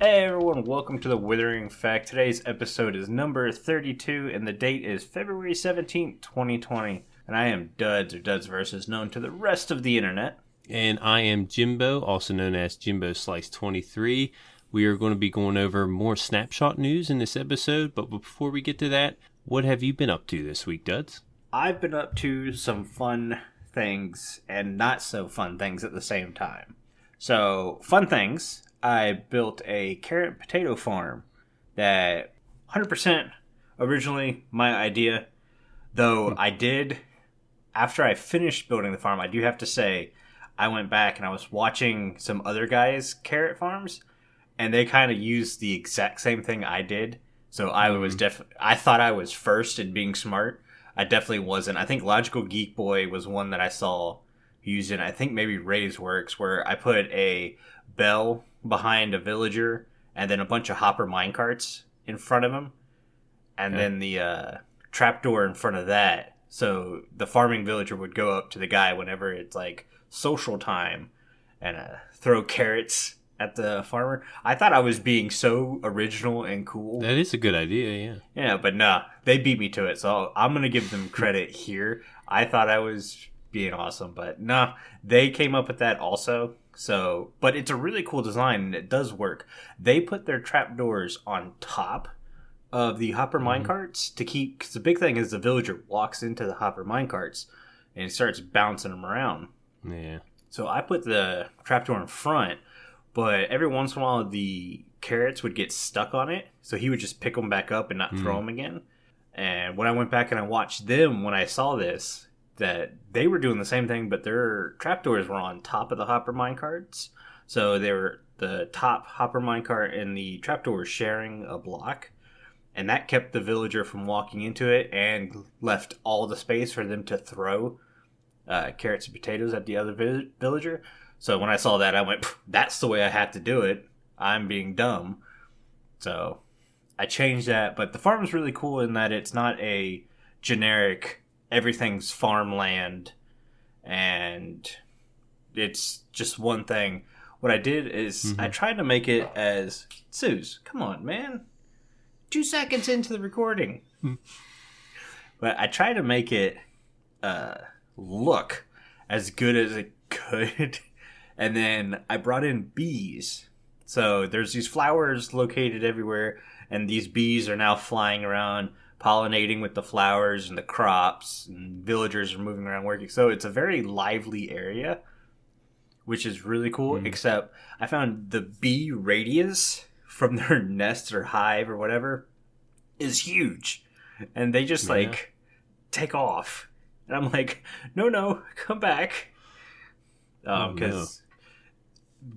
Hey everyone, welcome to the Withering Effect. Today's episode is number 32 and the date is February 17th, 2020. And I am Duds, or Duds Versus, known to the rest of the internet. And I am Jimbo, also known as Jimbo Slice 23. We are going to be going over more snapshot news in this episode, but before we get to that, what have you been up to this week, Duds? I've been up to some fun things and not so fun things at the same time. So, fun things, I built a carrot and potato farm that 100% originally my idea, though I did, after I finished building the farm, I do have to say, I went back and I was watching some other guys' carrot farms, and they kind of used the exact same thing I did. So I was I thought I was first in being smart. I definitely wasn't. I think Logical Geek Boy was one that I saw using. I think maybe Ray's Works, where I put a bell behind a villager and then a bunch of hopper minecarts in front of him, and then the trapdoor in front of that. So the farming villager would go up to the guy whenever it's like social time and throw carrots at the farmer. I thought I was being so original and cool. That is a good idea, yeah. Yeah, but nah, they beat me to it, so I'm going to give them credit here. I thought I was being awesome, but nah, they came up with that also. So, but it's a really cool design, and it does work. They put their trapdoors on top of the hopper minecarts to keep, because the big thing is the villager walks into the hopper minecarts and he starts bouncing them around. Yeah. So I put the trapdoor in front, but every once in a while the carrots would get stuck on it, so he would just pick them back up and not throw them again. And when I went back and I watched them, when I saw this, that they were doing the same thing, but their trapdoors were on top of the hopper minecarts. So they were the top hopper minecart and the trapdoor were sharing a block, and that kept the villager from walking into it and left all the space for them to throw carrots and potatoes at the other villager. So when I saw that, I went, that's the way I have to do it. I'm being dumb. So I changed that. But the farm is really cool in that it's not a generic, everything's farmland and it's just one thing. What I did is I tried to make it as, Suze, come on, man. 2 seconds into the recording. But I tried to make it look as good as it could. And then I brought in bees. So there's these flowers located everywhere, and these bees are now flying around, pollinating with the flowers and the crops, and villagers are moving around working. So it's a very lively area, which is really cool, except I found the bee radius from their nest or hive or whatever is huge. And they just take off. And I'm like, no, come back. Because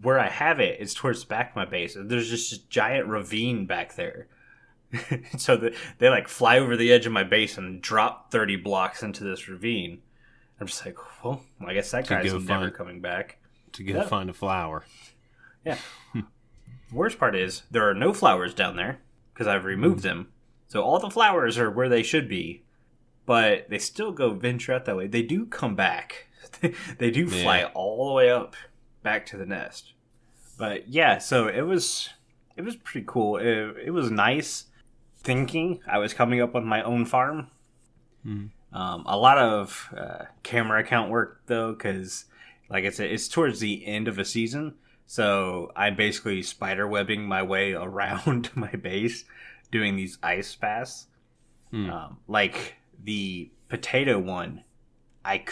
where I have it is towards the back of my base. There's just a giant ravine back there. So they like fly over the edge of my base and drop 30 blocks into this ravine. I'm just like, well, I guess that guy's never coming back. To go find a flower. Yeah. Worst part is there are no flowers down there because I've removed them. So all the flowers are where they should be. But they still go venture out that way. They do come back. They do fly all the way up back to the nest. But yeah, so it was pretty cool. It was nice thinking I was coming up with my own farm. A lot of camera account work though, because like I said, it's towards the end of a season. So I'm basically spider webbing my way around my base, doing these ice paths. Like the potato one, I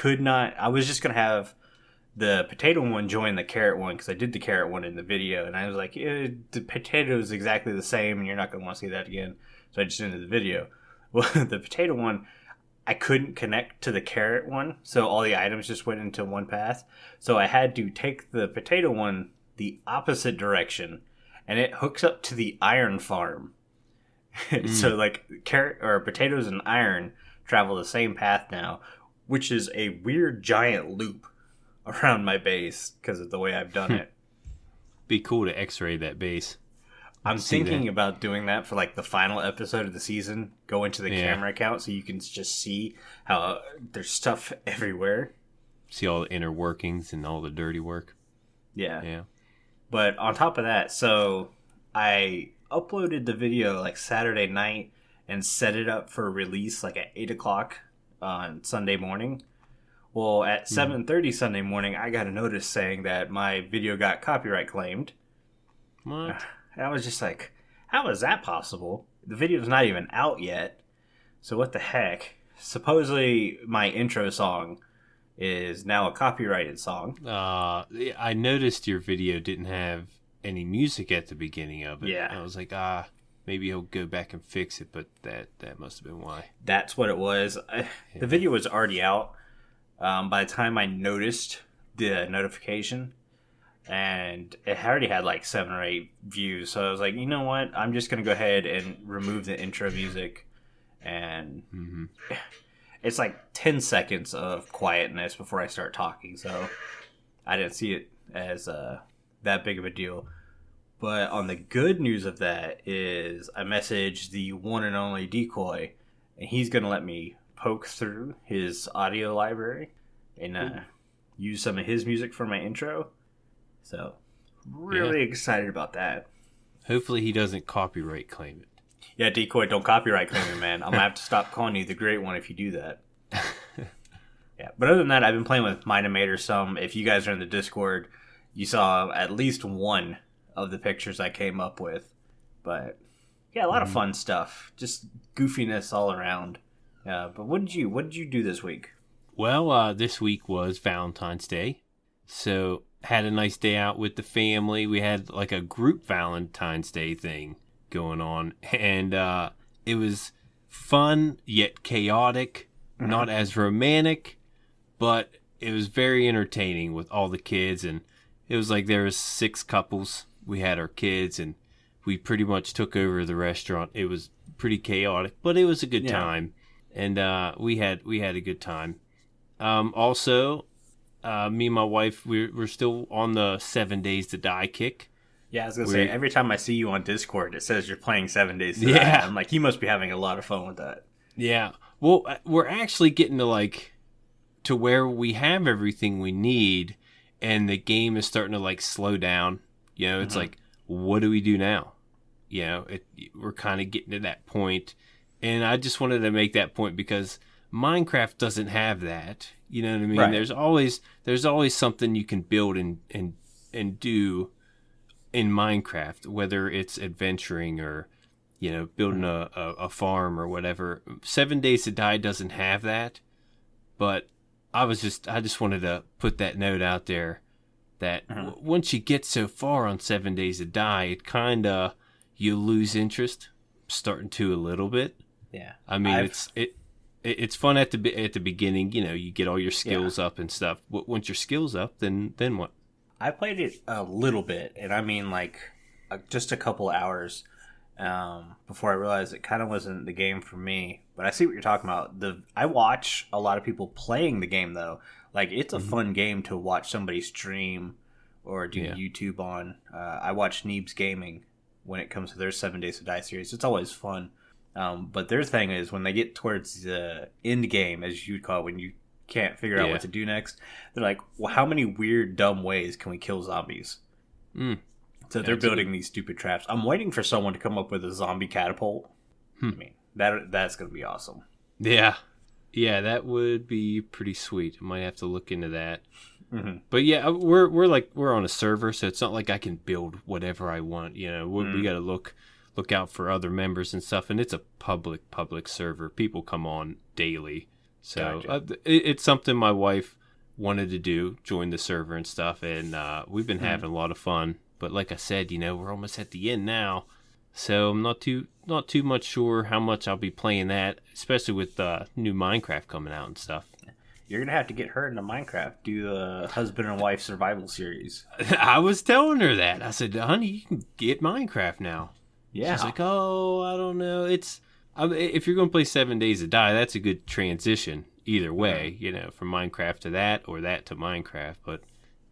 was just going to have the potato one join the carrot one because I did the carrot one in the video. And I was like, the potato is exactly the same and you're not going to want to see that again. So I just ended the video. Well, the potato one, I couldn't connect to the carrot one. So all the items just went into one path. So I had to take the potato one the opposite direction. And it hooks up to the iron farm. So like carrot or potatoes and iron travel the same path now, which is a weird giant loop around my base because of the way I've done it. Be cool to x-ray that base. I'm thinking about doing that for like the final episode of the season. Go into the camera account so you can just see how there's stuff everywhere. See all the inner workings and all the dirty work. Yeah. But on top of that, so I uploaded the video like Saturday night and set it up for release like at 8 o'clock on Sunday morning. Well, at 7:30 Sunday morning, I got a notice saying that my video got copyright claimed. What? And I was just like, how is that possible? The video's not even out yet. So what the heck? Supposedly my intro song is now a copyrighted song. I noticed your video didn't have any music at the beginning of it. Yeah. I was like, maybe he'll go back and fix it, but that must have been why. That's what it was. The video was already out by the time I noticed the notification, and it already had like 7 or 8 views. So I was like, you know what? I'm just going to go ahead and remove the intro music. And it's like 10 seconds of quietness before I start talking. So I didn't see it as that big of a deal. But on the good news of that is I messaged the one and only Decoy, and he's going to let me poke through his audio library and use some of his music for my intro. So really excited about that. Hopefully he doesn't copyright claim it. Yeah, Decoy, don't copyright claim me, man. I'm going to have to stop calling you the Great One if you do that. Yeah, but other than that, I've been playing with Minimator some. If you guys are in the Discord, you saw at least one of the pictures I came up with. But yeah, a lot of fun stuff. Just goofiness all around. But what did you do this week? Well, this week was Valentine's Day. So had a nice day out with the family. We had like a group Valentine's Day thing going on, and it was fun yet chaotic, not as romantic, but it was very entertaining with all the kids. And it was like there was 6 couples. We had our kids, and we pretty much took over the restaurant. It was pretty chaotic, but it was a good time, and we had a good time. Also, me and my wife, we're still on the 7 Days to Die kick. Yeah, I was going to say, every time I see you on Discord, it says you're playing 7 Days to Die. I'm like, you must be having a lot of fun with that. Yeah. Well, we're actually getting to where we have everything we need, and the game is starting to slow down. You know, it's like, what do we do now? You know, we're kind of getting to that point, and I just wanted to make that point because Minecraft doesn't have that. You know what I mean? Right. There's always something you can build and do in Minecraft, whether it's adventuring or, you know, building a farm or whatever. 7 Days to Die doesn't have that, but I just wanted to put that note out there that once you get so far on 7 Days to Die, it kind of, you lose interest, starting to a little bit. Yeah. I mean, it's fun at the beginning, you know, you get all your skills up and stuff. Once your skills up, then what? I played it a little bit, and I mean just a couple hours before I realized it kind of wasn't the game for me. But I see what you're talking about. I watch a lot of people playing the game, though. Like, it's a fun game to watch somebody stream or do YouTube on. I watch Neebs Gaming when it comes to their 7 Days to Die series. It's always fun. But their thing is when they get towards the end game, as you'd call it, when you can't figure out what to do next, they're like, well, how many weird, dumb ways can we kill zombies? So they're building these stupid traps. I'm waiting for someone to come up with a zombie catapult. I mean, that's going to be awesome. Yeah, that would be pretty sweet. I might have to look into that. But yeah, we're on a server, so it's not like I can build whatever I want. You know, we got to look out for other members and stuff, and it's a public server. People come on daily. So it's something my wife wanted to do, join the server and stuff, and we've been having a lot of fun. But like I said, you know, we're almost at the end now, so I'm not too much sure how much I'll be playing that, especially with new Minecraft coming out and stuff. You're gonna have to get her into Minecraft, do the husband and wife survival series. I was telling her that. I said, honey, you can get Minecraft now. Yeah. She's like, oh, I don't know. If you're going to play 7 Days to Die, that's a good transition either way, you know, from Minecraft to that or that to Minecraft. But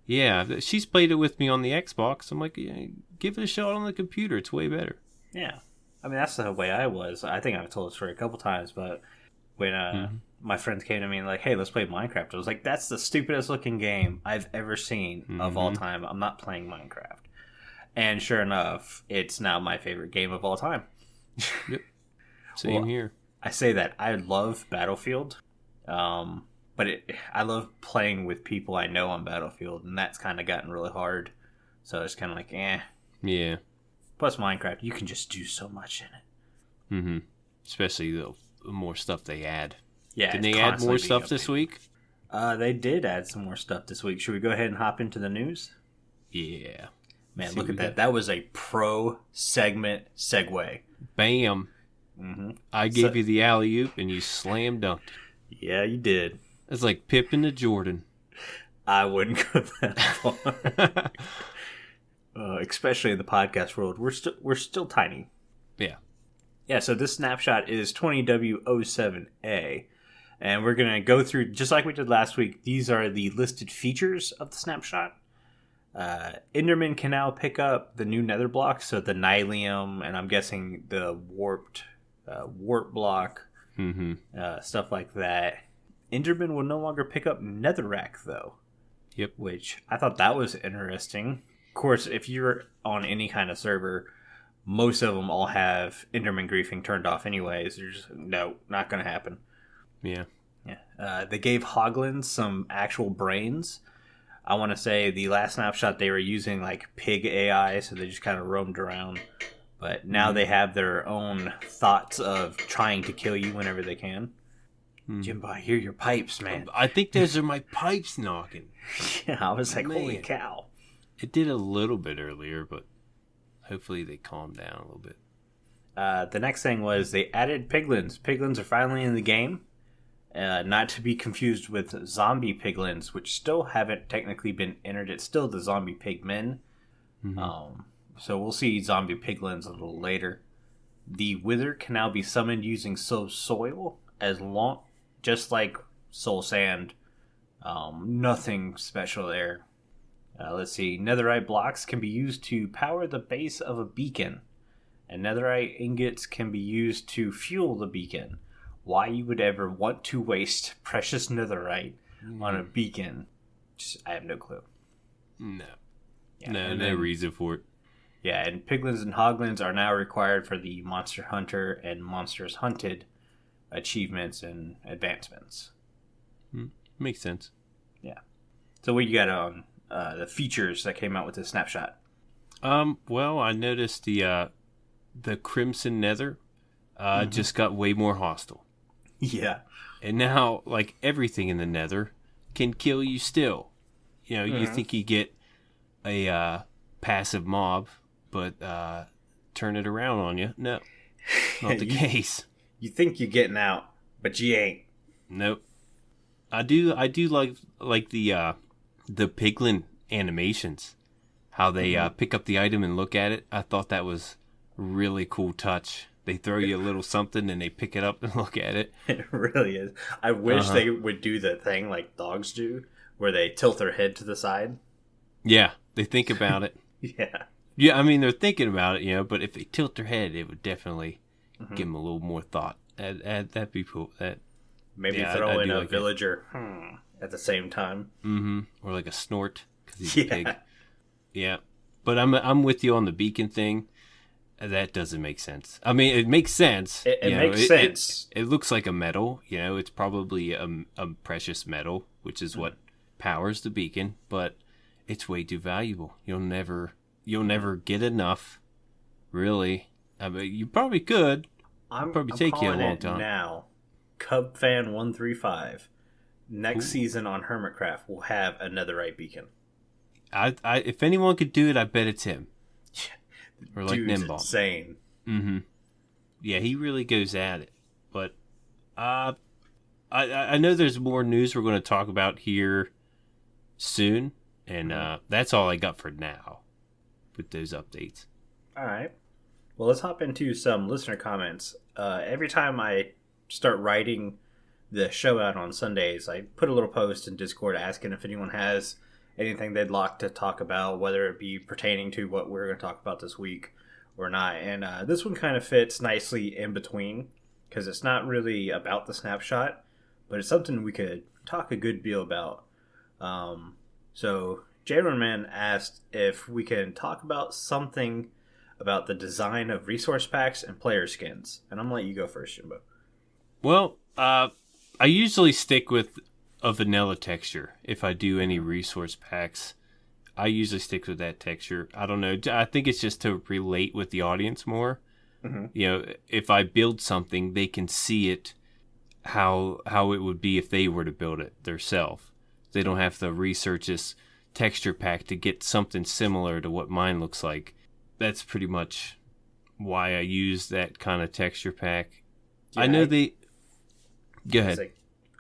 yeah, she's played it with me on the Xbox. I'm like, yeah, give it a shot on the computer. It's way better. Yeah. I mean, that's the way I was. I think I've told this story a couple times, but when my friends came to me and like, hey, let's play Minecraft, I was like, that's the stupidest looking game I've ever seen of all time. I'm not playing Minecraft. And sure enough, it's now my favorite game of all time. Yep. Same here. I say that. I love Battlefield. But I love playing with people I know on Battlefield, and that's kind of gotten really hard. So it's kind of like, eh. Yeah. Plus Minecraft, you can just do so much in it. Mm-hmm. Especially the more stuff they add. Yeah. Did they add more stuff this week? They did add some more stuff this week. Should we go ahead and hop into the news? Yeah. Man, look at that. That was a pro segment segue. Bam. Mm-hmm. I gave you the alley-oop, and you slam dunked. Yeah, you did. It's like Pippen to Jordan. I wouldn't go that far. Especially in the podcast world. We're still tiny. Yeah. Yeah, so this snapshot is 20W07A. And we're going to go through, just like we did last week, these are the listed features of the snapshot. Endermen can now pick up the new nether blocks, so the nylium, and I'm guessing the warp block, stuff like that. Endermen will no longer pick up Netherrack, though. Yep. Which I thought that was interesting. Of course, if you're on any kind of server, most of them all have Enderman griefing turned off anyways. They're just, no, not going to happen. Yeah. Yeah. They gave Hoglins some actual brains. I want to say the last snapshot they were using like pig AI, so they just kind of roamed around. But now they have their own thoughts of trying to kill you whenever they can. Jimbo, I hear your pipes, man. I think those are my pipes knocking. Yeah, I was like, holy cow. It did a little bit earlier, but hopefully they calmed down a little bit. The next thing was they added piglins. Piglins are finally in the game. Not to be confused with zombie piglins, which still haven't technically been entered. It's still the zombie pigmen. So we'll see zombie piglins a little later. The wither can now be summoned using soil, just like soul sand. Nothing special there. Let's see. Netherite blocks can be used to power the base of a beacon, and netherite ingots can be used to fuel the beacon. Why you would ever want to waste precious netherite on a beacon, I have no clue. No. Yeah, no reason for it. Yeah, and piglins and hoglins are now required for the monster hunter and monsters hunted achievements and advancements. Makes sense. Yeah. So what you got on the features that came out with this snapshot? Well, I noticed the Crimson Nether just got way more hostile. Yeah. And now, like, everything in the Nether can kill you still. You know, you think you get a passive mob, but turn it around on you. No, not the case. You think you're getting out, but you ain't. Nope. I do like the piglin animations. How they pick up the item and look at it. I thought that was really cool touch. They throw you a little something and they pick it up and look at it. It really is. I wish they would do the thing like dogs do, where they tilt their head to the side. Yeah, they think about it. Yeah, I mean, they're thinking about it, you know, but if they tilt their head, it would definitely give them a little more thought. That'd be cool. Maybe throw in a villager at the same time. Or like a snort, because he's a pig. Yeah, but I'm with you on the beacon thing. That doesn't make sense. I mean, it makes sense. It makes sense. It looks like a metal. You know, it's probably a precious metal, which is what powers the beacon. But it's way too valuable. You'll never get enough. Really, I mean, you probably could. It'll probably take you a long time. Now, Cub Fan 135. Next season on Hermitcraft, we'll have a netherite beacon. If anyone could do it, I bet it's him. Or like Dude's Nimbomb. Insane. Yeah, he really goes at it. But I know there's more news we're going to talk about here soon, and that's all I got for now with those updates. All right. Well, let's hop into some listener comments. Every time I start writing the show out on Sundays, I put a little post in Discord asking if anyone has anything they'd like to talk about, whether it be pertaining to what we're going to talk about this week or not. And this one kind of fits nicely in between, because it's not really about the snapshot, but it's something we could talk a good deal about. So Man asked if we can talk about something about the design of resource packs and player skins. And I'm going to let you go first, Jimbo. Well, I usually stick with a vanilla texture if I do any resource packs. I usually stick with that texture. I don't know. I think it's just to relate with the audience more. Mm-hmm. You know, if I build something, they can see it how it would be if they were to build it themselves. They don't have to research this texture pack to get something similar to what mine looks like. That's pretty much why I use that kind of texture pack. Yeah, I know they... Go ahead.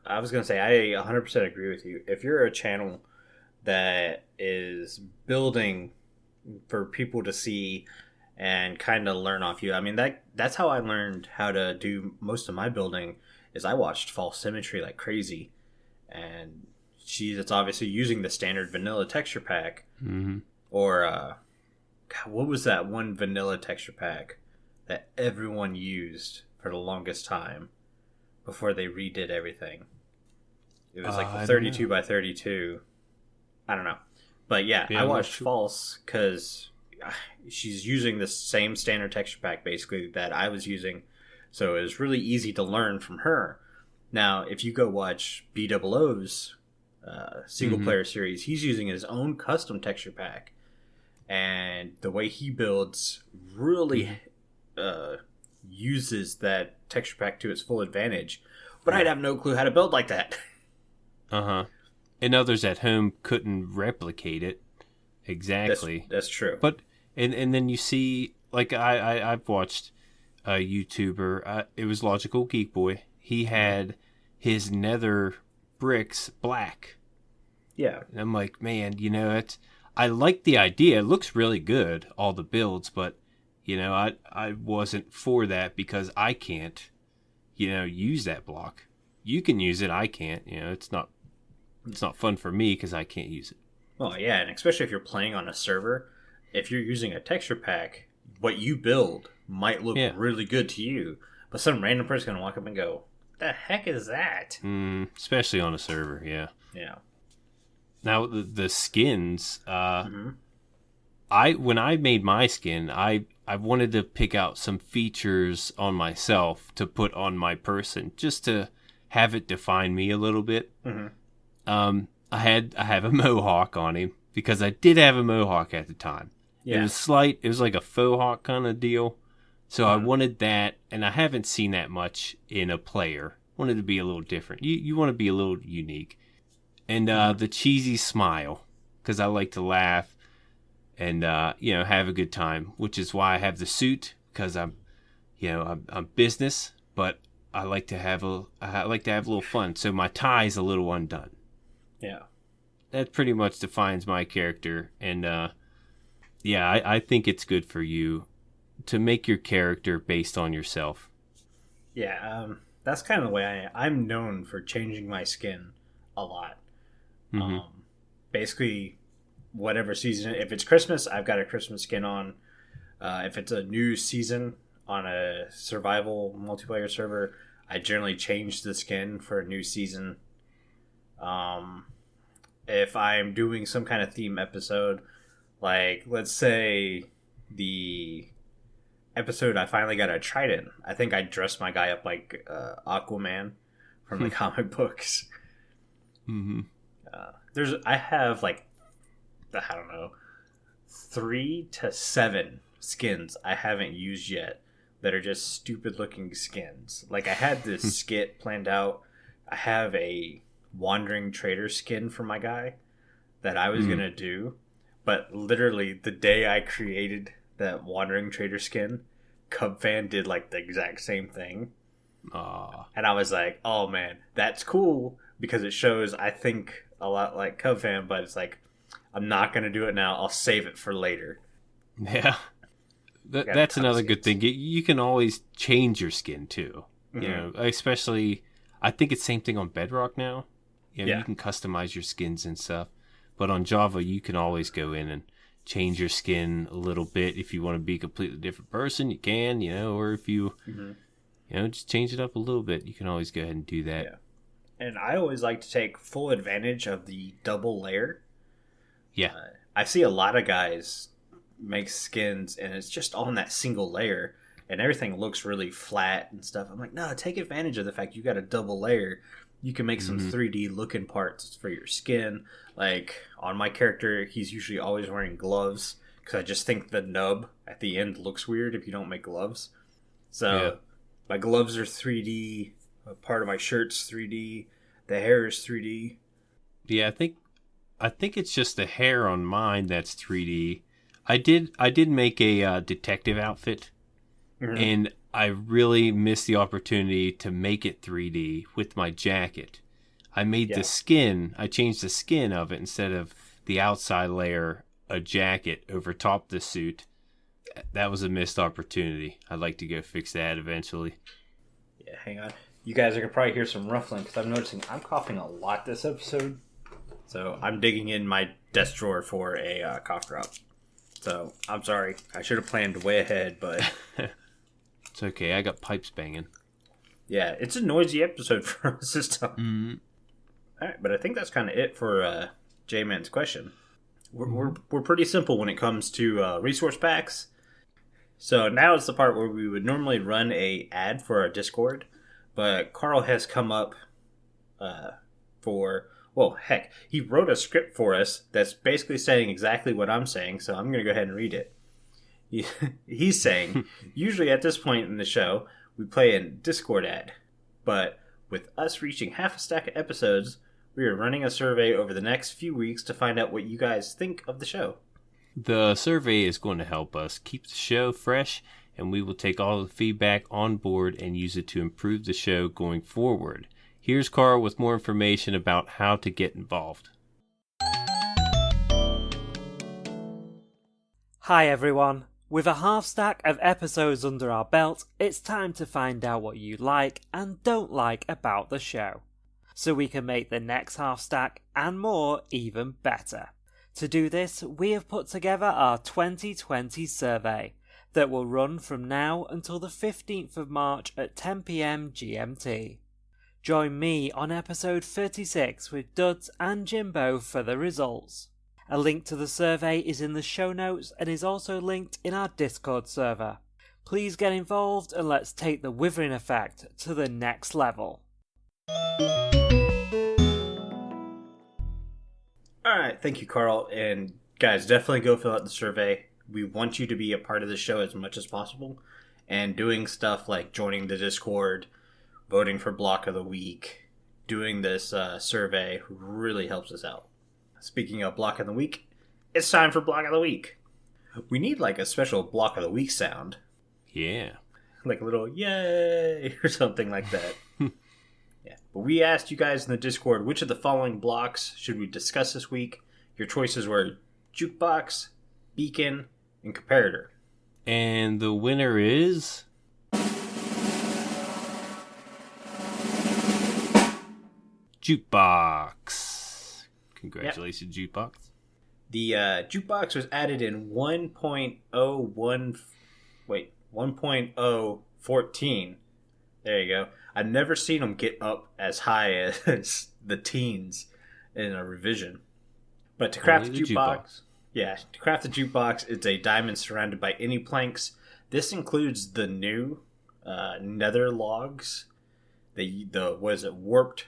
I was going to say, I 100% agree with you. If you're a channel that is building for people to see and kind of learn off you, I mean, that's how I learned how to do most of my building, is I watched False Symmetry like crazy. And it's obviously using the standard vanilla texture pack. Mm-hmm. Or, God, what was that one vanilla texture pack that everyone used for the longest time before they redid everything? It was like 32 by 32. I don't know. But yeah, I watched False because she's using the same standard texture pack basically that I was using. So it was really easy to learn from her. Now, if you go watch BOO's single player series, he's using his own custom texture pack. And the way he builds really uses that texture pack to its full advantage. But I'd have no clue how to build like that. Uh-huh. And others at home couldn't replicate it exactly. That's true. But and then you see, like I've watched a YouTuber, it was Logical Geek Boy. He had his Nether bricks black. Yeah. And I'm like, man, you know, I like the idea. It looks really good, all the builds, but, you know, I wasn't for that because I can't, you know, use that block. You can use it, I can't. You know, it's not fun for me because I can't use it. Well, yeah, and especially if you're playing on a server, if you're using a texture pack, what you build might look really good to you, but some random person's going to walk up and go, the heck is that? Especially on a server, yeah. Yeah. Now, the skins, when I made my skin, I wanted to pick out some features on myself to put on my person, just to have it define me a little bit. Mm-hmm. I have a mohawk on him, because I did have a mohawk at the time. Yeah. It was slight, it was like a faux hawk kind of deal. So I wanted that, and I haven't seen that much in a player. Wanted to be a little different. You want to be a little unique. And the cheesy smile, because I like to laugh and you know, have a good time, which is why I have the suit, because I'm business, but I like to have a little fun. So my tie's a little undone. Yeah, that pretty much defines my character, and I think it's good for you to make your character based on yourself. Yeah, that's kind of the way I'm known for changing my skin a lot. Mm-hmm. Basically, whatever season. If it's Christmas, I've got a Christmas skin on. If it's a new season on a survival multiplayer server, I generally change the skin for a new season. If I'm doing some kind of theme episode, like let's say the episode I finally got a trident, I think I dressed my guy up like Aquaman from the comic books. Mm-hmm. I have like, I don't know, 3 to 7 skins I haven't used yet that are just stupid looking skins. Like I had this skit planned out. I have a wandering trader skin for my guy that I was gonna do, but literally the day I created that wandering trader skin, Cubfan did like the exact same thing. Aww. And I was like, oh man, that's cool, because it shows I think a lot like Cubfan, but it's like, I'm not going to do it now. I'll save it for later. Yeah. That's another good thing. You can always change your skin too. Mm-hmm. You know, especially, I think it's same thing on Bedrock now. You know, you can customize your skins and stuff. But on Java, you can always go in and change your skin a little bit. If you want to be a completely different person, you can, you know, or if you, you know, just change it up a little bit, you can always go ahead and do that. Yeah. And I always like to take full advantage of the double layer. Yeah. I see a lot of guys make skins, and it's just on that single layer, and everything looks really flat and stuff. I'm like, no, take advantage of the fact you got a double layer. You can make some 3D looking parts for your skin. Like, on my character, he's usually always wearing gloves, because I just think the nub at the end looks weird if you don't make gloves. So, my gloves are 3D, a part of my shirt's 3D, the hair is 3D. Yeah, I think it's just the hair on mine that's 3D. I did make a detective outfit, and I really missed the opportunity to make it 3D with my jacket. I made the skin. I changed the skin of it instead of the outside layer, a jacket over top the suit. That was a missed opportunity. I'd like to go fix that eventually. Yeah, hang on. You guys are going to probably hear some ruffling because I'm noticing I'm coughing a lot this episode. So I'm digging in my desk drawer for a cough drop. So I'm sorry. I should have planned way ahead, but... It's okay. I got pipes banging. Yeah, it's a noisy episode for us this time. All right, but I think that's kind of it for J-Man's question. We're pretty simple when it comes to resource packs. So now is the part where we would normally run a ad for our Discord, but Carl has come up for... Well, heck, he wrote a script for us that's basically saying exactly what I'm saying, so I'm going to go ahead and read it. He's saying, usually at this point in the show, we play a Discord ad, but with us reaching half a stack of episodes, we are running a survey over the next few weeks to find out what you guys think of the show. The survey is going to help us keep the show fresh, and we will take all the feedback on board and use it to improve the show going forward. Here's Carl with more information about how to get involved. Hi everyone. With a half stack of episodes under our belt, it's time to find out what you like and don't like about the show, so we can make the next half stack and more even better. To do this, we have put together our 2020 survey that will run from now until the 15th of March at 10 PM GMT. Join me on episode 36 with Duds and Jimbo for the results. A link to the survey is in the show notes and is also linked in our Discord server. Please get involved and let's take the Withering effect to the next level. Alright, thank you, Carl. And guys, definitely go fill out the survey. We want you to be a part of the show as much as possible. And doing stuff like joining the Discord, voting for Block of the Week, doing this survey really helps us out. Speaking of Block of the Week, it's time for Block of the Week. We need like a special Block of the Week sound. Yeah. Like a little yay or something like that. Yeah. But we asked you guys in the Discord, which of the following blocks should we discuss this week? Your choices were Jukebox, Beacon, and Comparator. And the winner is... Jukebox. Congratulations, yep. Jukebox. The Jukebox was added in 1.014. There you go. I've never seen them get up as high as the teens in a revision. But to craft the jukebox, to craft the jukebox, it's a diamond surrounded by any planks. This includes the new Nether logs, the warped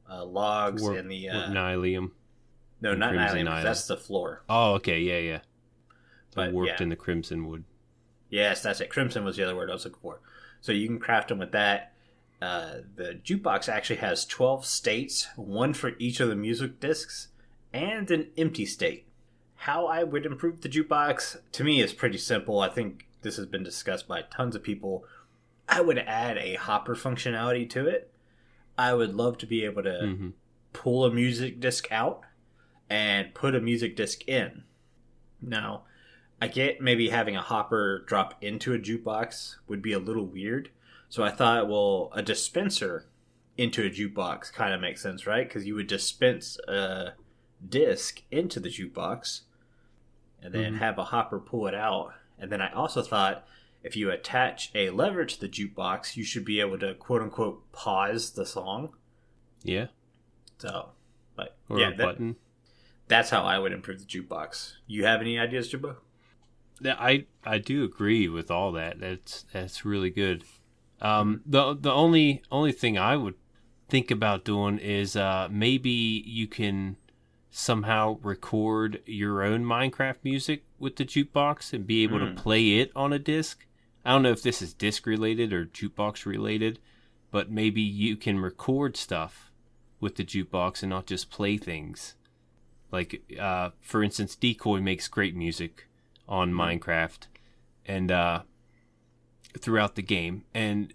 logs, and the nylium. No, not nylium. That's the floor. Oh, okay, yeah. But warped in the crimson wood. Yes, that's it. Crimson was the other word I was looking for. So you can craft them with that. The jukebox actually has 12 states, one for each of the music discs, and an empty state. How I would improve the jukebox, to me, is pretty simple. I think this has been discussed by tons of people. I would add a hopper functionality to it. I would love to be able to pull a music disc out and put a music disc in. Now, I get maybe having a hopper drop into a jukebox would be a little weird. So I thought, well, a dispenser into a jukebox kind of makes sense, right? Because you would dispense a disc into the jukebox and then have a hopper pull it out. And then I also thought if you attach a lever to the jukebox, you should be able to quote-unquote pause the song. Yeah. So, but or a button. That's how I would improve the jukebox. You have any ideas, Jimbo? Yeah, I do agree with all that. That's really good. The only thing I would think about doing is maybe you can somehow record your own Minecraft music with the jukebox and be able to play it on a disc. I don't know if this is disc related or jukebox related, but maybe you can record stuff with the jukebox and not just play things. Like, for instance, Decoy makes great music on Minecraft and throughout the game, and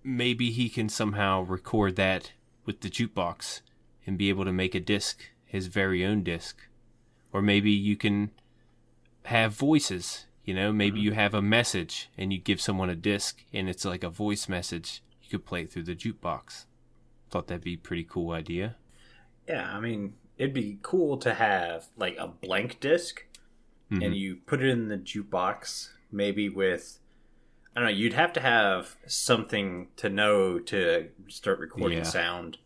maybe he can somehow record that with the jukebox and be able to make a disc, his very own disc. Or maybe you can have voices, maybe you have a message and you give someone a disc and it's like a voice message. You could play it through the jukebox. Thought that'd be a pretty cool idea. Yeah, I mean, it'd be cool to have like a blank disc and you put it in the jukebox, maybe with, I don't know, you'd have to have something to know to start recording sound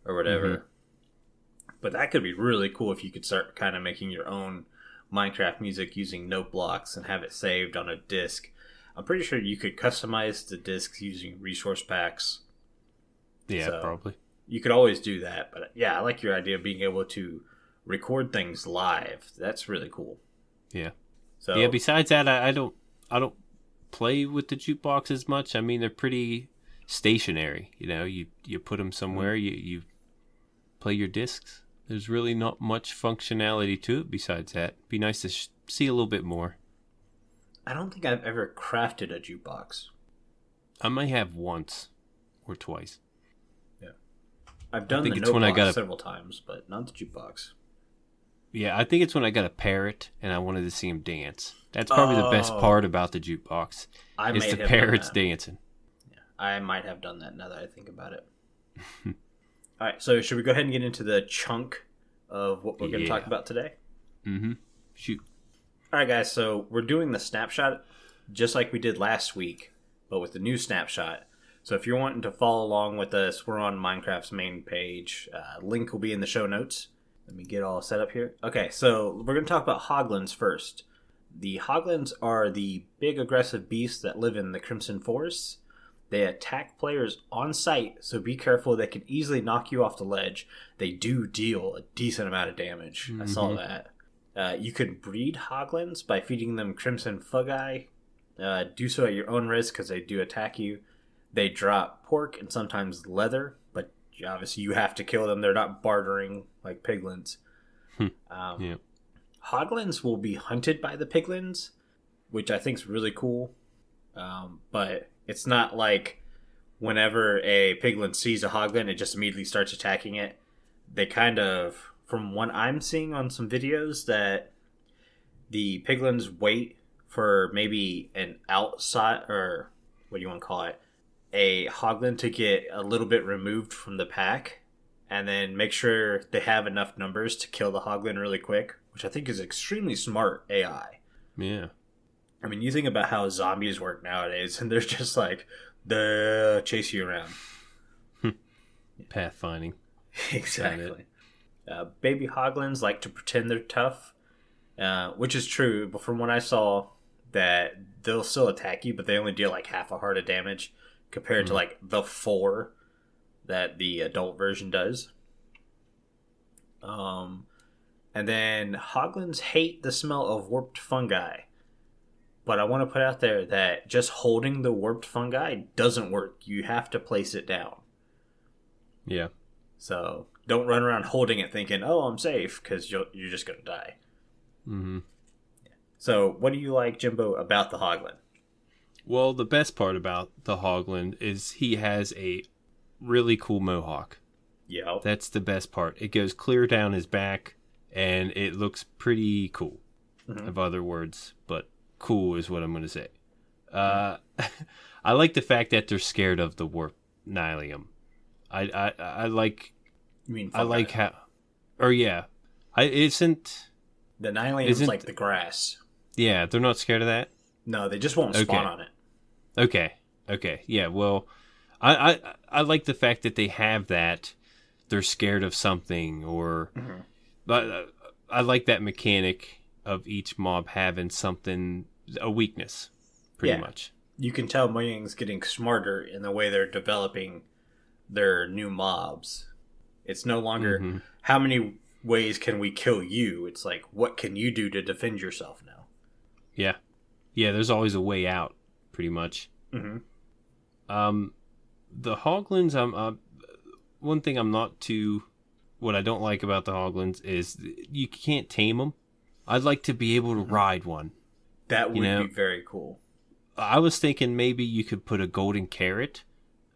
or whatever. But that could be really cool if you could start kind of making your own Minecraft music using note blocks and have it saved on a disc. I'm pretty sure you could customize the discs using resource packs. Yeah, so probably. You could always do that. But yeah, I like your idea of being able to record things live. That's really cool. Yeah. So yeah, besides that, I don't play with the jukebox as much. I mean, they're pretty stationary. You put them somewhere, you play your discs. There's really not much functionality to it besides that. Be nice to see a little bit more. I don't think I've ever crafted a jukebox. I might have once or twice. Yeah, I've done the note box several times, but not the jukebox. Yeah, I think it's when I got a parrot and I wanted to see him dance. That's probably the best part about the jukebox. Is the parrots dancing. Yeah, I might have done that now that I think about it. All right, so should we go ahead and get into the chunk of what we're going to talk about today? Shoot. All right, guys, so we're doing the snapshot just like we did last week, but with the new snapshot. So if you're wanting to follow along with us, we're on Minecraft's main page. Link will be in the show notes. Let me get all set up here. Okay, so we're going to talk about Hoglins first. The Hoglins are the big aggressive beasts that live in the Crimson Forests. They attack players on sight, so be careful. They can easily knock you off the ledge. They do deal a decent amount of damage. I saw that. You can breed Hoglins by feeding them Crimson Fungi. Do so at your own risk because they do attack you. They drop pork and sometimes leather, but obviously you have to kill them. They're not bartering like Piglins. Hoglins will be hunted by the Piglins, which I think is really cool. But it's not like whenever a Piglin sees a Hoglin, it just immediately starts attacking it. They kind of, from what I'm seeing on some videos, that the Piglins wait for maybe an outside, or what do you want to call it, a Hoglin to get a little bit removed from the pack, and then make sure they have enough numbers to kill the Hoglin really quick, which I think is extremely smart AI. Yeah. I mean, you think about how zombies work nowadays, and they're just like, chase you around. Pathfinding. Exactly. Baby Hoglins like to pretend they're tough, which is true, but from what I saw, that they'll still attack you, but they only deal like half a heart of damage compared to like the 4 that the adult version does. And then Hoglins hate the smell of warped fungi. But I want to put out there that just holding the warped fungi doesn't work. You have to place it down. Yeah. So don't run around holding it thinking, oh, I'm safe, because you're just going to die. So what do you like, Jimbo, about the Hoglin? Well, the best part about the Hoglin is he has a really cool mohawk. Yeah. That's the best part. It goes clear down his back, and it looks pretty cool. Of other words, but cool is what I'm going to say. I like the fact that they're scared of the warp nylium. I like. You mean fungi? I like how, or yeah, isn't the nylium's like the grass? Yeah, they're not scared of that. No, they just won't spawn on it. Okay, yeah. Well, I like the fact that they have that. They're scared of something, or But I like that mechanic of each mob having something, a weakness, pretty much. You can tell Mojang's getting smarter in the way they're developing their new mobs. It's no longer how many ways can we kill you. It's like, what can you do to defend yourself now? Yeah. Yeah, there's always a way out, pretty much. Mm-hmm. The Hoglins, one thing what I don't like about the Hoglins is you can't tame them. I'd like to be able to ride one. That would be very cool. I was thinking maybe you could put a golden carrot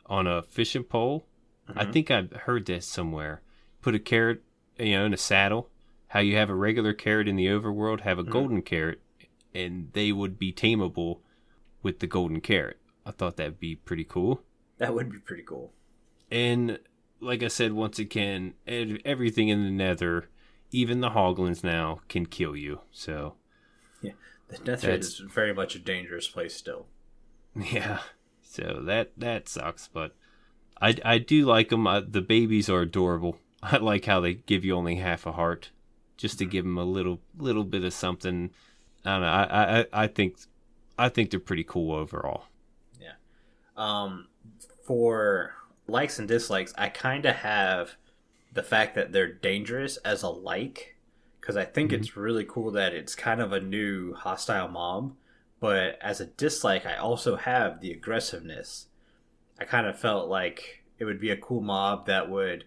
on a fishing pole. I think I've heard this somewhere. Put a carrot, in a saddle. How you have a regular carrot in the overworld, have a golden carrot, and they would be tameable with the golden carrot. I thought that'd be pretty cool. That would be pretty cool. And like I said, once again, everything in the Nether, even the Hoglins now, can kill you. So yeah, the Nether is very much a dangerous place still. Yeah, so that sucks, but I do like them. The babies are adorable. I like how they give you only half a heart, just to give them a little bit of something. I don't know. I think they're pretty cool overall. Yeah. For likes and dislikes, I kind of have the fact that they're dangerous as a like, because I think it's really cool that it's kind of a new hostile mob. But as a dislike, I also have the aggressiveness. I kind of felt like it would be a cool mob that would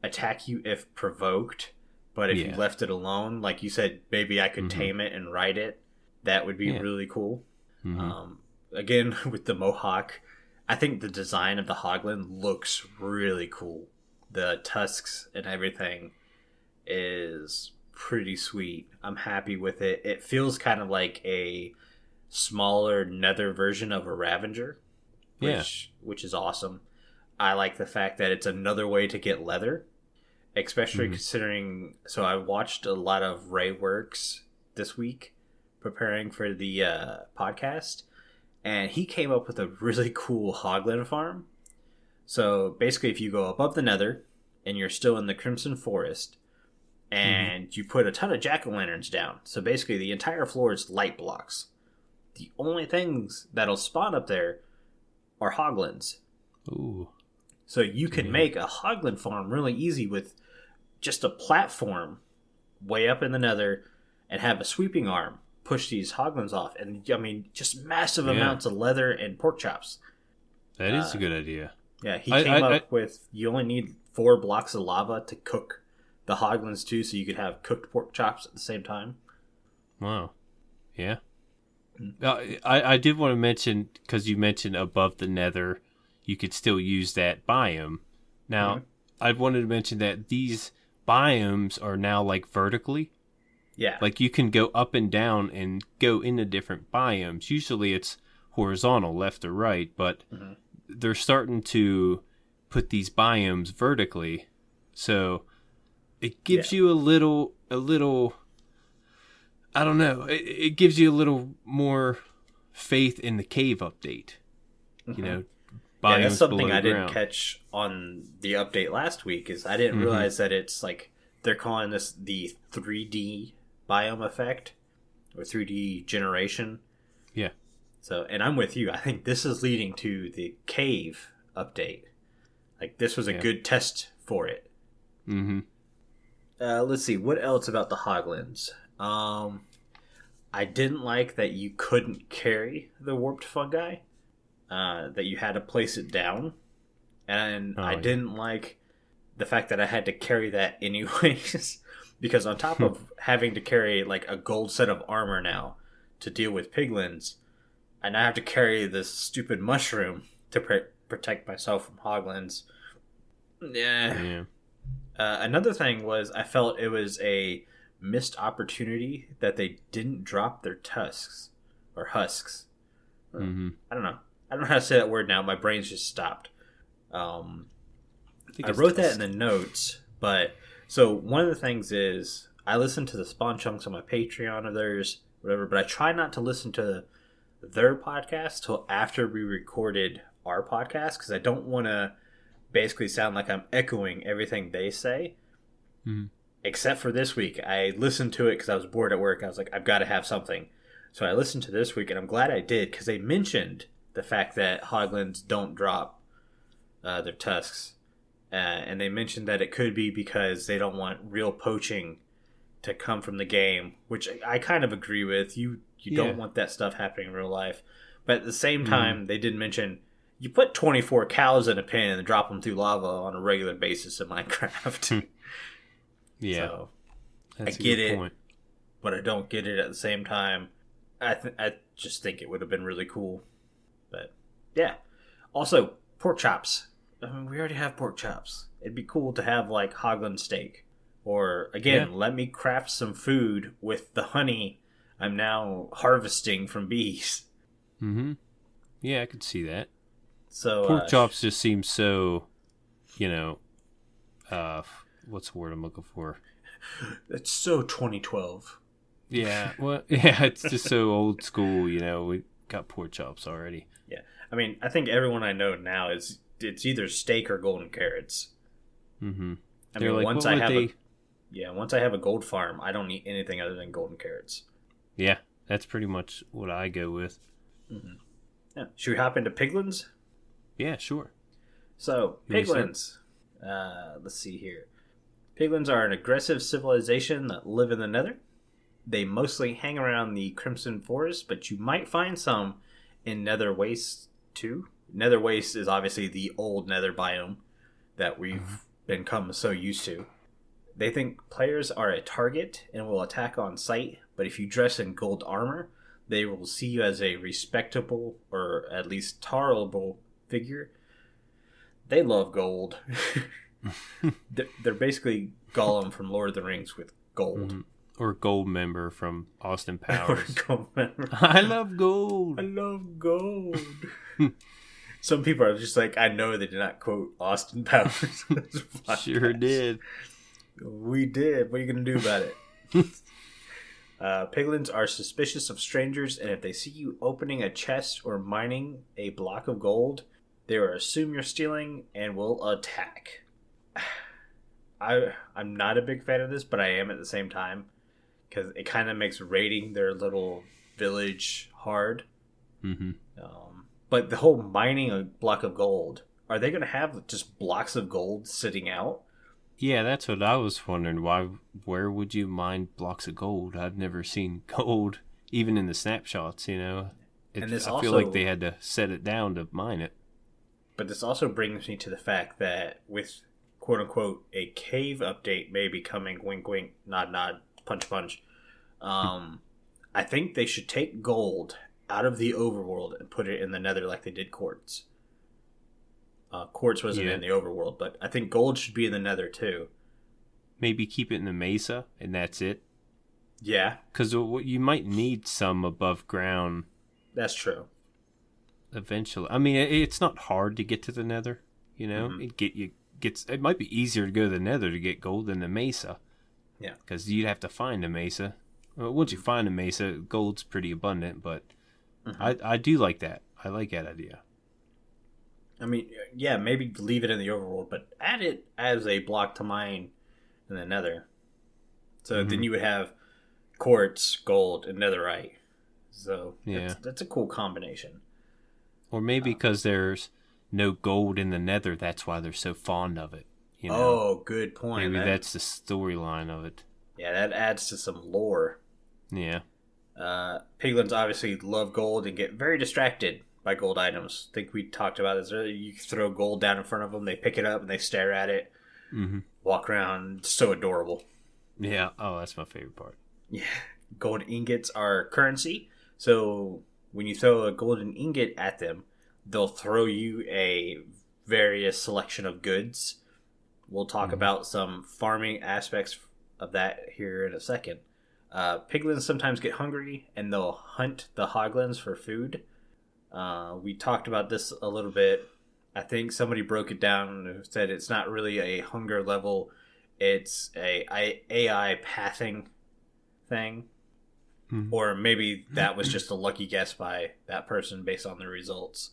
attack you if provoked, but if you left it alone, like you said, maybe I could tame it and ride it. That would be really cool. Again, with the mohawk, I think the design of the Hoglin looks really cool. The tusks and everything is pretty sweet. I'm happy with it. It feels kind of like a smaller Nether version of a Ravager, which is awesome. I like the fact that it's another way to get leather, especially considering. So I watched a lot of Ray Works this week preparing for the podcast, and he came up with a really cool Hoglin farm. So basically, if you go above the Nether and you're still in the Crimson Forest, and you put a ton of jack-o'-lanterns down, so basically the entire floor is light blocks. The only things that'll spawn up there are Hoglins. Ooh. So you can make a Hoglin farm really easy with just a platform way up in the Nether and have a sweeping arm push these Hoglins off. And, I mean, just massive amounts of leather and pork chops. That is a good idea. Yeah, he came up with you only need 4 blocks of lava to cook the Hoglins too, so you could have cooked pork chops at the same time. Wow. Yeah. I did want to mention, because you mentioned above the Nether, you could still use that biome. Now, I wanted to mention that these biomes are now like vertically. Yeah. Like you can go up and down and go into different biomes. Usually it's horizontal, left or right, but they're starting to put these biomes vertically. So it gives you a little I don't know. It gives you a little more faith in the cave update. You know, yeah, that's something I didn't catch on the update last week. Is I didn't realize that it's like they're calling this the 3D biome effect or 3D generation. Yeah. So, and I'm with you. I think this is leading to the cave update. Like this was a good test for it. Let's see what else about the Hoglins. I didn't like that you couldn't carry the warped fungi. That you had to place it down, and I didn't like the fact that I had to carry that anyways. Because on top of having to carry like a gold set of armor now to deal with piglins, I now have to carry this stupid mushroom to protect myself from Hoglins. Yeah. Another thing was I felt it was a missed opportunity that they didn't drop their tusks or husks. I don't know. I don't know how to say that word now. My brain's just stopped. I wrote that in the notes, but so one of the things is I listen to the Spawn Chunks on my Patreon or theirs, whatever, but I try not to listen to their podcast till after we recorded our podcast because I don't want to basically sound like I'm echoing everything they say. except for this week. I listened to it because I was bored at work. I was like, I've got to have something. So I listened to this week, and I'm glad I did, because they mentioned the fact that Hoglins don't drop their tusks. And they mentioned that it could be because they don't want real poaching to come from the game, which I kind of agree with. You don't want that stuff happening in real life. But at the same time, they did mention you put 24 cows in a pen and drop them through lava on a regular basis in Minecraft. Yeah. So, That's I get it, point. but I don't get it at the same time. I just think it would have been really cool. But, yeah. Also, pork chops. I mean, we already have pork chops. It'd be cool to have, like, Hoglin steak. Or, again, let me craft some food with the honey I'm now harvesting from bees. Mm-hmm. Yeah, I could see that. So pork chops just seem so, what's the word I'm looking for? It's so 2012. Yeah, well, yeah, it's just so old school, we got pork chops already. Yeah, I mean, I think everyone I know now it's either steak or golden carrots. Mm-hmm. I mean, once I have a gold farm, I don't need anything other than golden carrots. Yeah, that's pretty much what I go with. Mm-hmm. Yeah. Should we hop into Piglins? Yeah, sure. So, Piglins. Let's see here. Piglins are an aggressive civilization that live in the Nether. They mostly hang around the Crimson Forest, but you might find some in Nether Waste too. Nether Waste is obviously the old Nether biome that we've become so used to. They think players are a target and will attack on sight, but if you dress in gold armor, they will see you as a respectable or at least tolerable figure. They love gold. They're basically Gollum from Lord of the Rings with gold. Mm-hmm. Or gold member from Austin Powers. Gold member. I love gold. I love gold. Some people are just like, I know they did not quote Austin Powers. Sure did. We did. What are you going to do about it? Piglins are suspicious of strangers, and if they see you opening a chest or mining a block of gold, they will assume you're stealing and will attack. I'm not a big fan of this, but I am at the same time, because it kind of makes raiding their little village hard. Mm-hmm. But the whole mining a block of gold, are they going to have just blocks of gold sitting out? Yeah, that's what I was wondering. Where would you mine blocks of gold? I've never seen gold, even in the snapshots, And I feel like they had to set it down to mine it. But this also brings me to the fact that with, quote-unquote, a cave update may be coming, wink, wink, nod, nod, punch, punch, I think they should take gold out of the overworld and put it in the Nether like they did Quartz. Quartz wasn't in the overworld, but I think gold should be in the Nether too. Maybe keep it in the mesa, and that's it. Yeah. Because you might need some above ground. That's true. Eventually. I mean, it's not hard to get to the Nether, Mm-hmm. It might be easier to go to the Nether to get gold than the mesa. Yeah. Because you'd have to find a mesa. Well, once you find a mesa, gold's pretty abundant, but I do like that. I like that idea. I mean, yeah, maybe leave it in the overworld, but add it as a block to mine in the Nether. So then you would have quartz, gold, and netherite. So that's a cool combination. Or maybe because there's no gold in the Nether, that's why they're so fond of it. Oh, good point. Maybe that's the storyline of it. Yeah, that adds to some lore. Yeah. Piglins obviously love gold and get very distracted by gold items. I think we talked about this earlier. You throw gold down in front of them, they pick it up and they stare at it, walk around. It's so adorable. Yeah. Oh, that's my favorite part. Yeah. Gold ingots are currency. So when you throw a golden ingot at them, they'll throw you a various selection of goods. We'll talk about some farming aspects of that here in a second. Piglins sometimes get hungry and they'll hunt the Hoglins for food. We talked about this a little bit. I think somebody broke it down and said it's not really a hunger level. It's a AI pathing thing. Mm-hmm. Or maybe that was just a lucky guess by that person based on the results.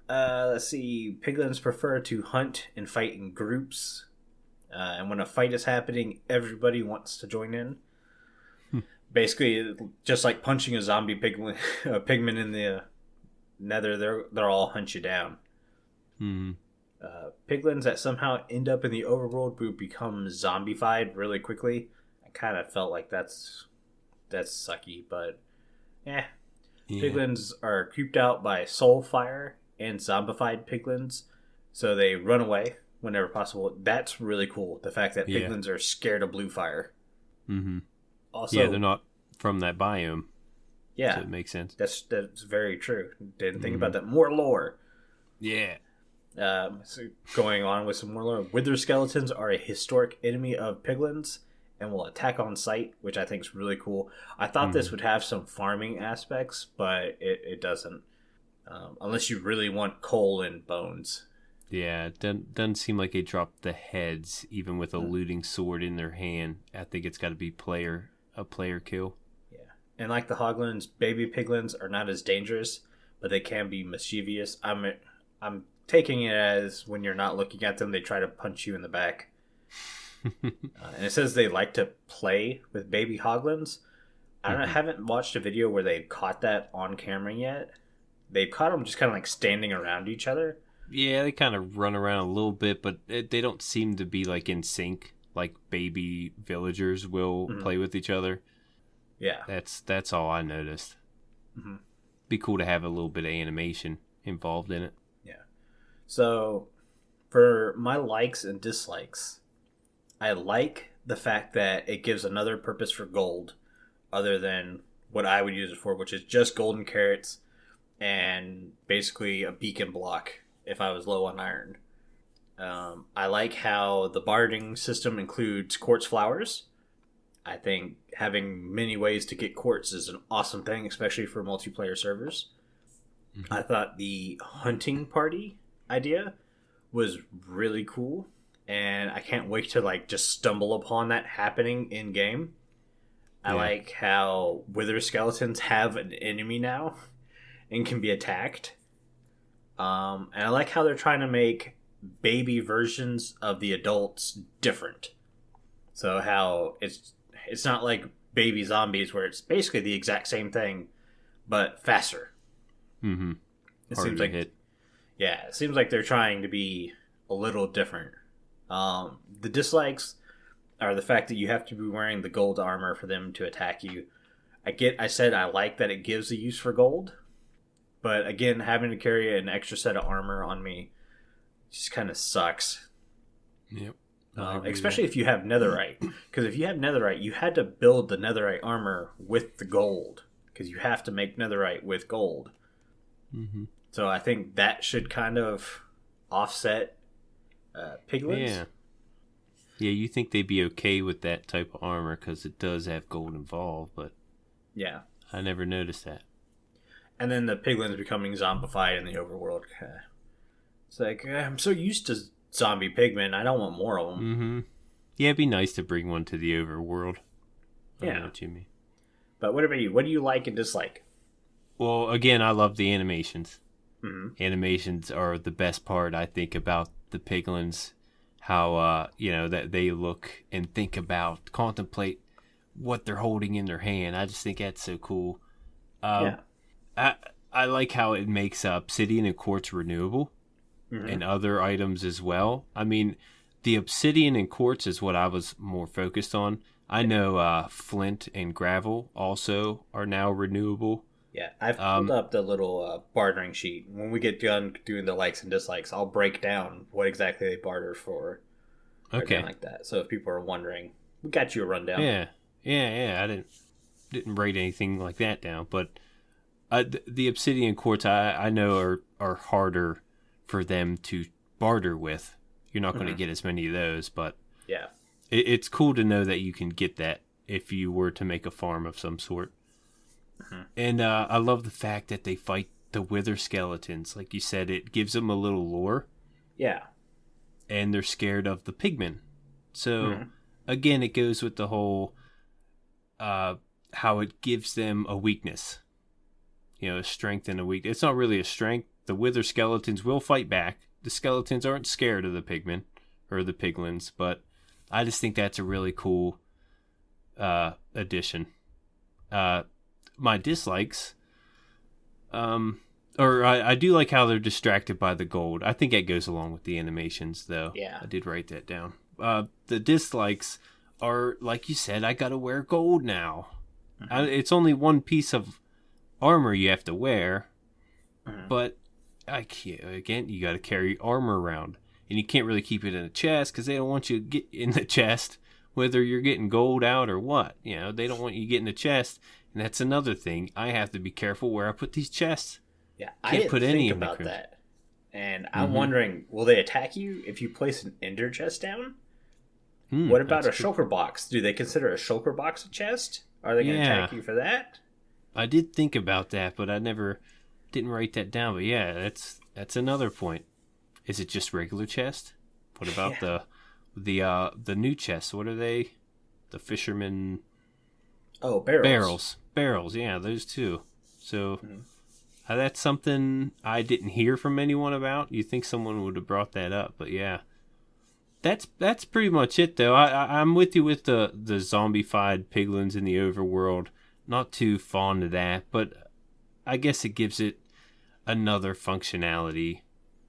Let's see. Piglins prefer to hunt and fight in groups. And when a fight is happening, everybody wants to join in. Basically, just like punching a zombie pigman in the Nether, they'll all hunt you down. Piglins that somehow end up in the overworld will become zombified really quickly. I kind of felt like that's sucky, but yeah. Piglins are creeped out by soul fire and zombified piglins, so they run away whenever possible. That's really cool. The fact that piglins are scared of blue fire. Also, they're not from that biome. Yeah, so it makes sense. That's very true. Didn't think about that. More lore. Yeah. So going on with some more lore. Wither skeletons are a historic enemy of piglins and will attack on sight, which I think is really cool. I thought this would have some farming aspects, but it doesn't. Unless you really want coal and bones. Yeah, it doesn't seem like they drop the heads, even with a looting sword in their hand. I think it's got to be a player kill. Yeah, and like the Hoglins, baby piglins are not as dangerous, but they can be mischievous. I'm taking it as when you're not looking at them, they try to punch you in the back. And it says they like to play with baby Hoglins. I haven't watched a video where they've caught that on camera yet. They've caught them just kind of like standing around each other. Yeah, they kind of run around a little bit, but they don't seem to be like in sync like baby villagers will play with each other. Yeah. That's all I noticed. Be cool to have a little bit of animation involved in it. Yeah. So, for my likes and dislikes, I like the fact that it gives another purpose for gold other than what I would use it for, which is just golden carrots and basically a beacon block if I was low on iron. I like how the barding system includes quartz flowers. I think having many ways to get quartz is an awesome thing, especially for multiplayer servers. I thought the hunting party idea was really cool, and I can't wait to like just stumble upon that happening in game. I like how wither skeletons have an enemy now and can be attacked. And I like how they're trying to make baby versions of the adults different. So how it's not like baby zombies where it's basically the exact same thing, but faster. It seems like it seems like they're trying to be a little different. The dislikes are the fact that you have to be wearing the gold armor for them to attack you. I said I like that it gives a use for gold, but again, having to carry an extra set of armor on me just kind of sucks. Yep. Especially if you have netherite. Because if you have netherite, you had to build the netherite armor with the gold. Because you have to make netherite with gold. So I think that should kind of offset piglins. Yeah, you think they'd be okay with that type of armor because it does have gold involved, but yeah, I never noticed that. And then the piglins becoming zombified in the overworld. It's like, I'm so used to zombie pigmen, I don't want more of them. Yeah, it'd be nice to bring one to the overworld. I know what you mean. But what about you? What do you like and dislike? Well, again, I love the animations. Animations are the best part, I think, about the piglins. How, that they look and think about, contemplate what they're holding in their hand. I just think that's so cool. I like how it makes obsidian and quartz renewable. And other items as well. I mean, the obsidian and quartz is what I was more focused on. I know flint and gravel also are now renewable. Yeah, I've pulled up the little bartering sheet. When we get done doing the likes and dislikes, I'll break down what exactly they barter for. Okay. Like that. So if people are wondering, we got you a rundown. Yeah. I didn't write anything like that down, but the obsidian and quartz I know are harder for them to barter with. You're not going to get as many of those, but yeah, it's cool to know that you can get that if you were to make a farm of some sort. And I love the fact that they fight the wither skeletons. Like you said, it gives them a little lore. Yeah. And they're scared of the pigmen. So, again, it goes with the whole how it gives them a weakness. A strength and a weakness. It's not really a strength. The wither skeletons will fight back. The skeletons aren't scared of the pigmen or the piglins, but I just think that's a really cool addition. My dislikes, or I do like how they're distracted by the gold. I think that goes along with the animations, though. Yeah. I did write that down. The dislikes are, like you said, I gotta wear gold now. It's only one piece of armor you have to wear, but I can't. Again, you gotta carry armor around, and you can't really keep it in a chest because they don't want you to get in the chest, whether you're getting gold out or what. You know, they don't want you to get in the chest, and that's another thing. I have to be careful where I put these chests. Yeah, I didn't think about that, and I'm wondering, will they attack you if you place an ender chest down? What about a shulker box? Do they consider a shulker box a chest? Are they going to attack you for that? I did think about that, but I didn't write that down. But yeah, that's another point. Is it just regular chest? What about the new chests? What are they? The fisherman. Oh, barrels. Barrels. Yeah, those two. So that's something I didn't hear from anyone about. You think someone would have brought that up, but yeah. That's pretty much it, though. I'm with you with the zombified piglins in the overworld. Not too fond of that, but I guess it gives it another functionality.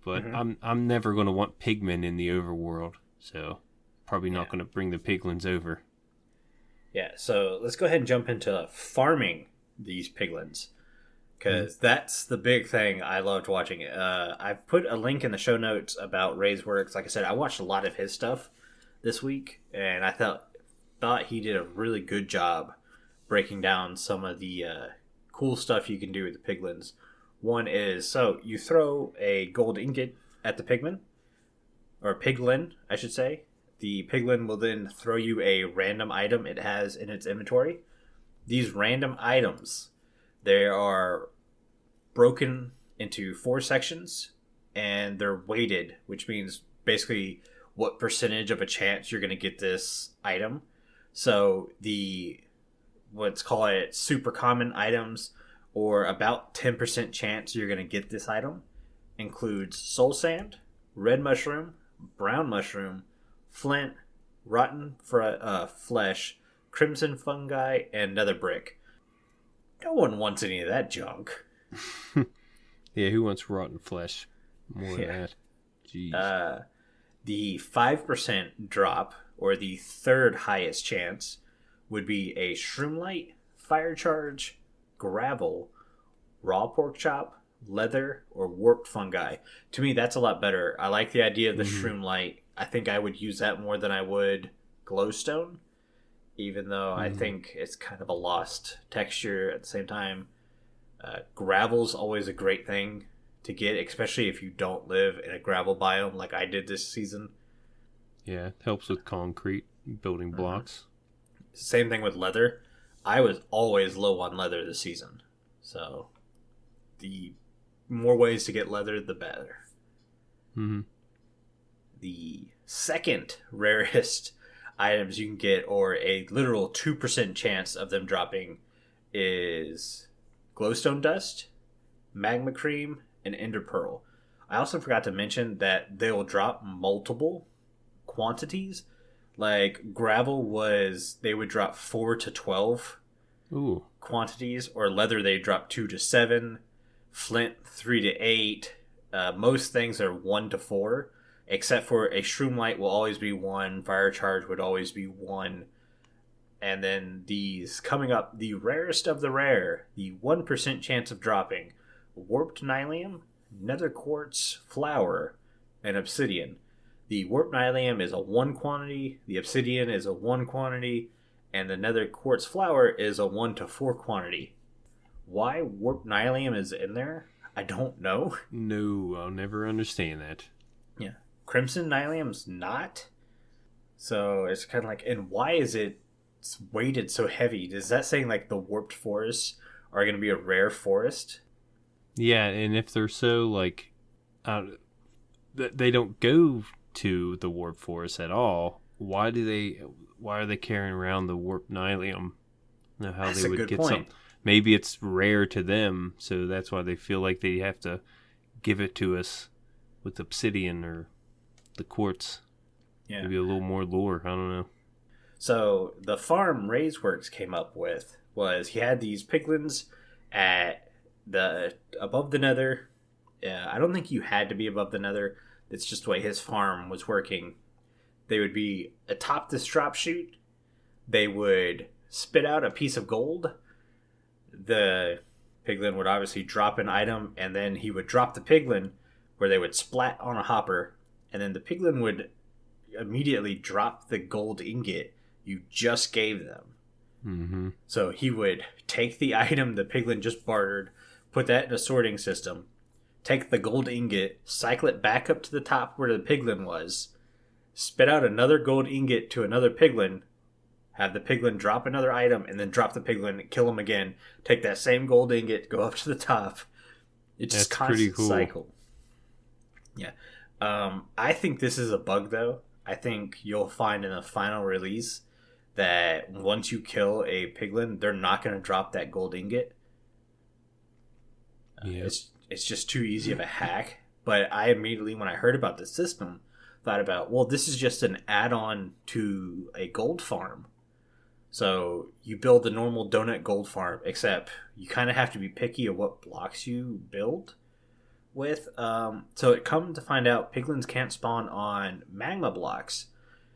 But I'm never going to want pigmen in the overworld, so probably not going to bring the piglins over. Yeah, so let's go ahead and jump into farming these piglins, because that's the big thing I loved watching it. I've put a link in the show notes about Ray's works. Like I said, I watched a lot of his stuff this week, and I thought he did a really good job breaking down some of the cool stuff you can do with the piglins. One is, so you throw a gold ingot at the pigman, or piglin, I should say. The piglin will then throw you a random item it has in its inventory. These random items, they are broken into 4 sections, and they're weighted, which means basically what percentage of a chance you're going to get this item. So let's call it super common items, or about 10% chance you're going to get this item, includes soul sand, red mushroom, brown mushroom, flint, rotten flesh, crimson fungi, and nether brick. No one wants any of that junk. Yeah, who wants rotten flesh? More than that. Jeez. The 5% drop, or the third highest chance, would be a shroomlight, fire charge, gravel, raw pork chop, leather, or warped fungi. To me, that's a lot better. I like the idea of the shroomlight. I think I would use that more than I would glowstone, even though I think it's kind of a lost texture at the same time. Gravel's always a great thing to get, especially if you don't live in a gravel biome like I did this season. Yeah, it helps with concrete building blocks. Same thing with leather. I was always low on leather this season, so the more ways to get leather, the better. The second rarest items you can get, or a literal 2% chance of them dropping, is glowstone dust, magma cream, and ender pearl. I also forgot to mention that they will drop multiple quantities. Like gravel they would drop 4 to 12 quantities, or leather they drop 2 to 7, flint 3 to 8. Most things are 1 to 4, except for a shroomlight will always be 1, fire charge would always be 1. And then these coming up, the rarest of the rare, the 1% chance of dropping, warped nylium, nether quartz, flour, and obsidian. The warped nylium is a 1 quantity, the obsidian is a 1 quantity, and the nether quartz flour is a 1 to 4 quantity. Why warped nylium is in there, I don't know. No, I'll never understand that. Yeah. Crimson nylium's not. So it's kind of like, and why is it weighted so heavy? Is that saying like the warped forests are going to be a rare forest? Yeah, and if they're so like, they don't go to the warped forest at all, why are they carrying around the warped nylium? Know how that's they would get some? Maybe it's rare to them, so that's why they feel like they have to give it to us with obsidian or the quartz. Yeah. Maybe a little more lore. I don't know. So the farm Raiseworks came up with was he had these piglins at above the Nether. I don't think you had to be above the Nether. It's just the way his farm was working. They would be atop this drop chute. They would spit out a piece of gold. The piglin would obviously drop an item, and then he would drop the piglin where they would splat on a hopper, and then the piglin would immediately drop the gold ingot you just gave them. Mm-hmm. So he would take the item the piglin just bartered, put that in a sorting system, take the gold ingot, cycle it back up to the top where the piglin was, spit out another gold ingot to another piglin, have the piglin drop another item, and then drop the piglin, kill him again, take that same gold ingot, go up to the top. It's just constant cool. cycle. Yeah. I think this is a bug, though. I think you'll find in the final release that once you kill a piglin, they're not going to drop that gold ingot. Yeah. It's just too easy of a hack. But I immediately, when I heard about the system, thought about, well, this is just an add-on to a gold farm. So you build a normal donut gold farm, except you kind of have to be picky of what blocks you build with. So it come to find out piglins can't spawn on magma blocks.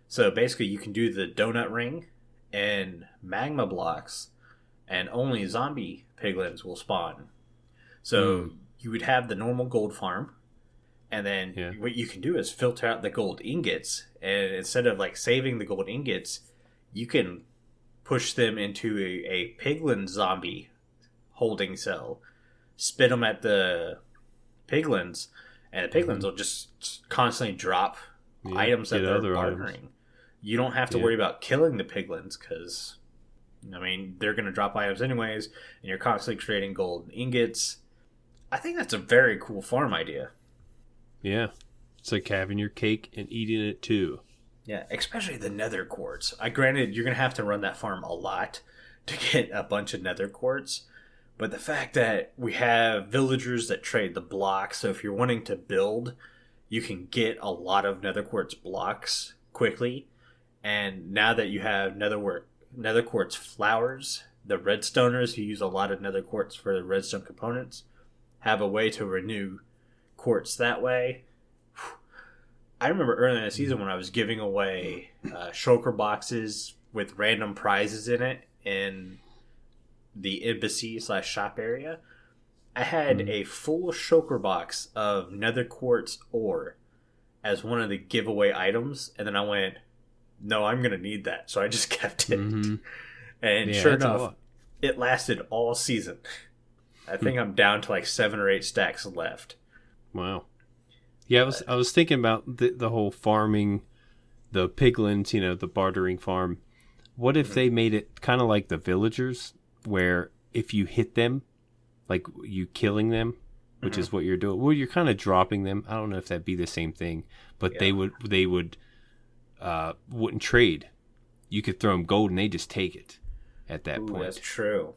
So basically you can do the donut ring and magma blocks, and only zombie piglins will spawn. So you would have the normal gold farm, and then what you can do is filter out the gold ingots, and instead of like saving the gold ingots, you can push them into a piglin zombie holding cell, spit them at the piglins, and the piglins will just constantly drop items that they're bartering. You don't have to worry about killing the piglins because, I mean, they're going to drop items anyways, and you're constantly creating gold ingots. I think that's a very cool farm idea. Yeah. It's like having your cake and eating it too. Yeah, especially the nether quartz. Granted, you're going to have to run that farm a lot to get a bunch of nether quartz. But the fact that we have villagers that trade the blocks, so if you're wanting to build, you can get a lot of nether quartz blocks quickly. And now that you have nether quartz flowers, the redstoners who use a lot of nether quartz for the redstone components have a way to renew quartz that way. I remember earlier in the season when I was giving away shulker boxes with random prizes in it in the embassy/shop area. I had a full shulker box of nether quartz ore as one of the giveaway items, and then I went, no, I'm going to need that. So I just kept it. Mm-hmm. And sure enough, it lasted all season. I think I'm down to like 7 or 8 stacks left. Wow. Yeah, I was thinking about the whole farming, the piglins, the bartering farm. What if they made it kind of like the villagers, where if you hit them, like you killing them, which is what you're doing, well, you're kind of dropping them. I don't know if that'd be the same thing, but they wouldn't trade. You could throw them gold and they just take it at that point. That's true.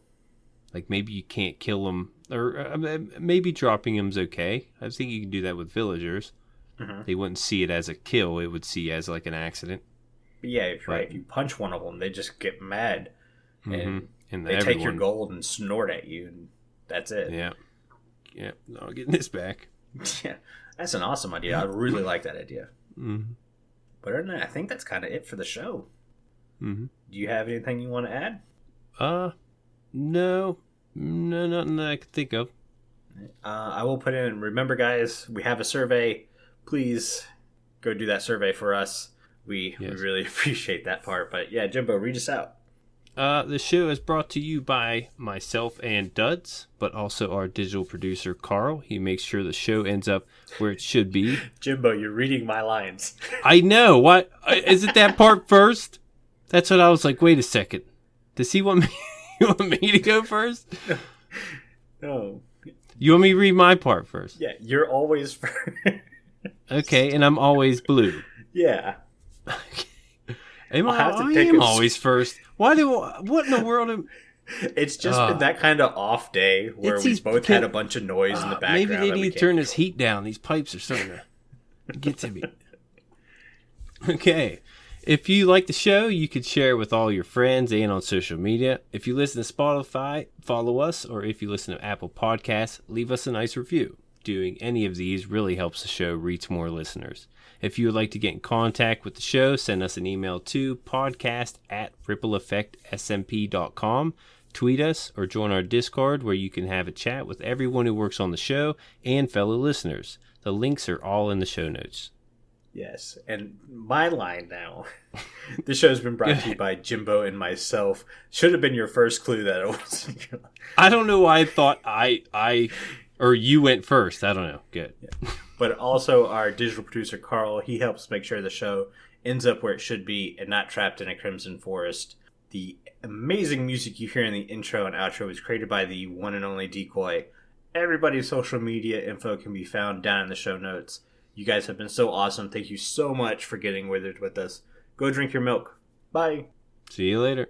Like maybe you can't kill them, or maybe dropping them's okay. I think you can do that with villagers. Mm-hmm. They wouldn't see it as a kill; it would see it as like an accident. But yeah, if you punch one of them, they just get mad, and they take your gold and snort at you, and that's it. Yeah. No, getting this back. Yeah, that's an awesome idea. I really like that idea. Mm-hmm. But other than that, I think that's kind of it for the show. Mm-hmm. Do you have anything you want to add? No, nothing that I could think of. I will put in, remember guys, we have a survey. Please go do that survey for us. We really appreciate that part. But yeah, Jimbo, read us out. The show is brought to you by myself and Duds, but also our digital producer, Carl. He makes sure the show ends up where it should be. Jimbo, you're reading my lines. I know. What? Is it that part first? That's what I was like, wait a second. Does he want me? You want me to go first? No. You want me to read my part first? Yeah, you're always first. Okay, and I'm always blue. Yeah. I am always first. What in the world? It's just been that kind of off day where we both had a bunch of noise in the background. Maybe they need to turn this heat down. These pipes are starting to get to me. Okay. If you like the show, you could share it with all your friends and on social media. If you listen to Spotify, follow us, or if you listen to Apple Podcasts, leave us a nice review. Doing any of these really helps the show reach more listeners. If you would like to get in contact with the show, send us an email to podcast@rippleeffectsmp.com. Tweet us or join our Discord where you can have a chat with everyone who works on the show and fellow listeners. The links are all in the show notes. Yes, and my line now. The show's been brought to you by Jimbo and myself. Should have been your first clue that it wasn't. I don't know why I thought I or you went first. I don't know. Good. Yeah. But also our digital producer, Carl, he helps make sure the show ends up where it should be and not trapped in a crimson forest. The amazing music you hear in the intro and outro was created by the one and only Decoy. Everybody's social media info can be found down in the show notes. You guys have been so awesome. Thank you so much for getting withered with us. Go drink your milk. Bye. See you later.